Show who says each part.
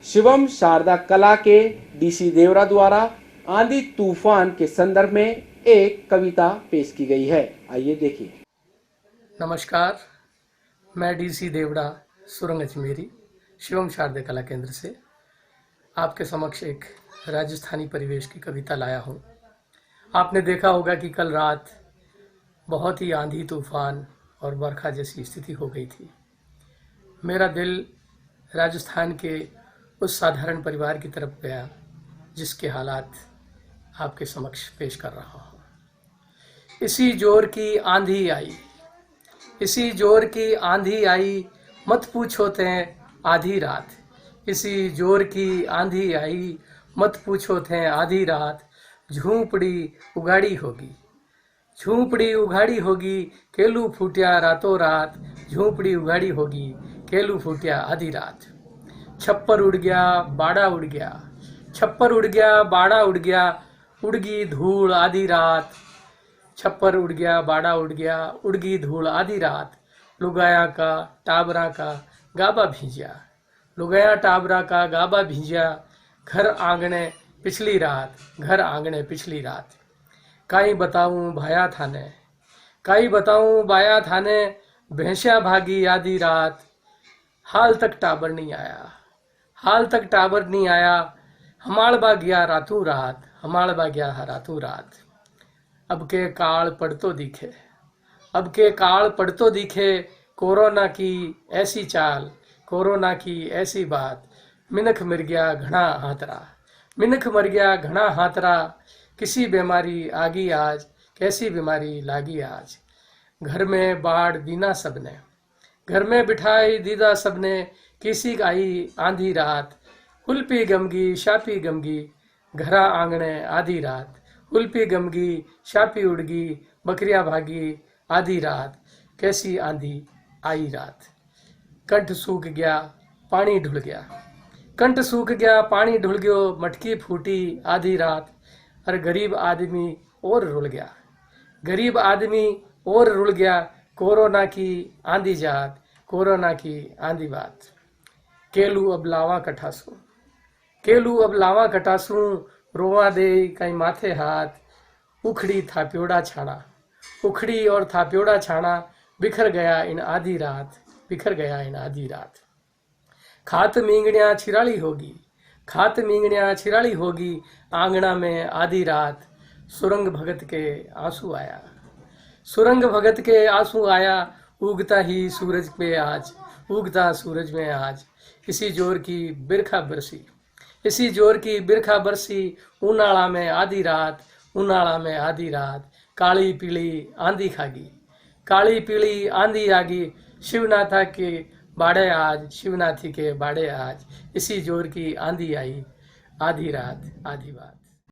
Speaker 1: शिवम शारदा कला के डीसी देवरा द्वारा आंधी तूफान के संदर्भ में एक कविता पेश की गई है। आइए देखिए।
Speaker 2: नमस्कार, मैं डीसी देवड़ा सुरंग अजमेरी शिवम शारदा कला केंद्र से आपके समक्ष एक राजस्थानी परिवेश की कविता लाया हूँ। आपने देखा होगा कि कल रात बहुत ही आंधी तूफान और बरखा जैसी स्थिति हो गई थी। मेरा दिल राजस्थान के उस साधारण परिवार की तरफ गया जिसके हालात आपके समक्ष पेश कर रहा हूँ। इसी जोर की आंधी आई, इसी जोर की आंधी आई, मत पूछो थे आधी रात। इसी जोर की आंधी आई, मत पूछो थे आधी रात। झूंपड़ी उगाड़ी होगी, झूंपड़ी उगाड़ी होगी, केलू फूटिया रातों रात। झूंपड़ी उगाड़ी होगी, केलू फूटिया आधी रात। छप्पर उड़ गया, बाड़ा उड़ गया, छप्पर उड़ गया, बाड़ा उड़ गया, उड़ गई धूल आधी रात। छप्पर उड़ गया, बाड़ा उड़ गया, उड़ गई धूल आधी रात। लुगाया का टाबरा का गाबा भींजा, लुगाया टाबरा का गाबा भींजा। घर आंगने पिछली रात, घर आंगने पिछली रात। काई बताऊं भाया थाने, काई बताऊं बाया थाने। भैंसिया भागी आधी रात, हाल तक टाबर नहीं आया, हाल तक टाबर नहीं आया। हमालबा गया रातों रात, हमालबा गया रातों रात। अब के काल पड़तो दिखे, अब के काल पड़तो दिखे। कोरोना की ऐसी चाल, कोरोना की ऐसी बात। मिनख मर गया घना हाथरा, मिनख मर गया घना हाथरा। किसी बीमारी आगी आज, कैसी बीमारी लागी आज। घर में बाढ़ दीना सबने, घर में बिठाई दीदा सबने। किसी का आई आंधी रात, हुल्पी गमगी शापी गमगी। घरा आंगने आधी रात, हुल्पी गमगी शापी उड़गी। बकरियां भागी आधी रात, कैसी आंधी आई रात। कंठ सूख गया पानी ढुल गया, कंठ सूख गया पानी ढुल गयो। मटकी फूटी आधी रात, अरे गरीब आदमी और रुल गया, गरीब आदमी और रुल गया। कोरोना की आंधी जात, कोरोना की आंधी बात। केलू अब लावा कटासूं, केलू अब लावा कटासूं। रोवा दे कहीं माथे हाथ। उखड़ी था प्योड़ा छाना, उखड़ी और था प्योड़ा छाना। बिखर गया इन आधी रात, बिखर गया इन आधी रात। खात मींगड़ियां छिराली होगी, खात मींगड़ियां छिराली होगी। आंगना में आधी रात, सुरंग भगत के आंसू आया, सुरंग भगत के आंसू आया। उगता ही सूरज पे आज, उगता सूरज में आज। इसी जोर की बिरखा बरसी, इसी जोर की बिरखा बरसी। उनाला में आधी रात, उनाला में आधी रात। काली पीली आंधी खागी, काली पीली आंधी आगी। शिवनाथा के बाड़े आज, शिवनाथी के बाड़े आज। इसी जोर की आंधी आई, आधी रात आधी बात।